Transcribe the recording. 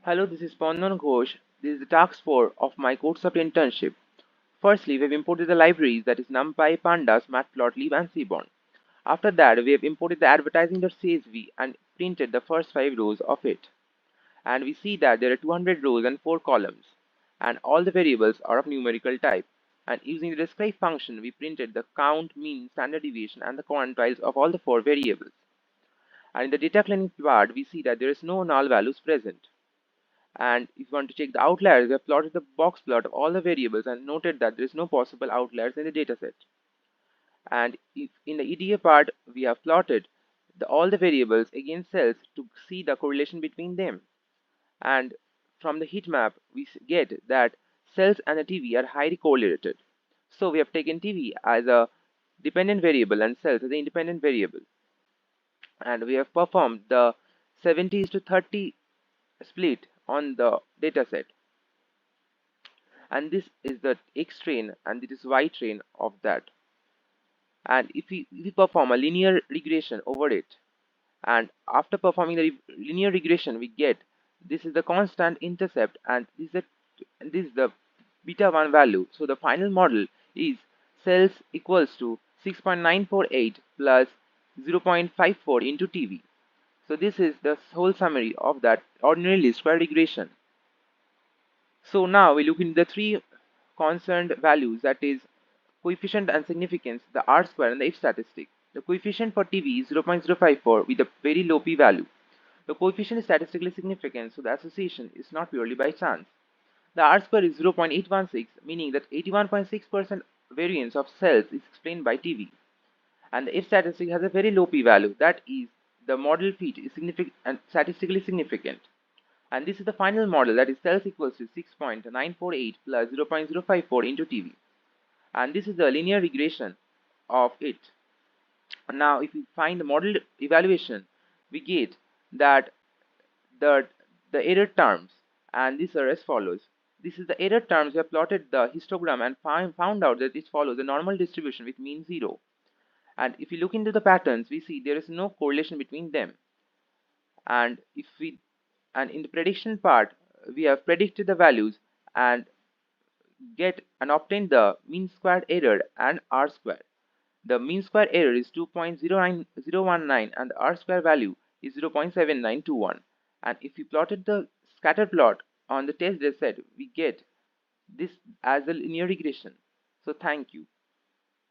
Hello, this is Pandan Ghosh. This is the task 4 of my CodeSoft internship. Firstly, we have imported the libraries that is NumPy, Pandas, Matplotlib, and Seaborn. After that, we have imported the advertising.csv and printed the first 5 rows of it. And we see that there are 200 rows and 4 columns, and all the variables are of numerical type. And using the describe function, we printed the count, mean, standard deviation, and the quantiles of all the 4 variables. And in the data cleaning part, we see that there is no null values present. And if you want to check the outliers, we have plotted the box plot of all the variables and noted that there is no possible outliers in the dataset. And if in the EDA part, we have plotted all the variables against cells to see the correlation between them. And from the heat map, we get that cells and the TV are highly correlated. So we have taken TV as a dependent variable and cells as an independent variable. And we have performed the 70:30 split on the dataset. And this is the X train and this is Y train of that. And if we perform a linear regression over it, and after performing the linear regression, we get this is the constant intercept, and this is the beta 1 value. So the final model is cells equals to 6.948 plus 0.54 into TV. So this is the whole summary of that ordinary least square regression. So now we look into the three concerned values, that is coefficient and significance, the R square and the F statistic. The coefficient for TV is 0.054 with a very low p-value. The coefficient is statistically significant, so the association is not purely by chance. The R square is 0.816, meaning that 81.6% variance of cells is explained by TV. And the F statistic has a very low p-value, that is, the model fit is significant and statistically significant. And this is the final model, that is cells equals to 6.948 plus 0.054 into TV. And this is the linear regression of it. Now if we find the model evaluation, we get that the error terms, and these are as follows. This is the error terms. We have plotted the histogram and found out that it follows a normal distribution with mean 0. And if we look into the patterns, we see there is no correlation between them. And in the prediction part, we have predicted the values and get and obtain the mean squared error and R square. The mean square error is 2.09019 and the R square value is 0.7921. And if we plotted the scatter plot on the test dataset, we get this as a linear regression. So thank you.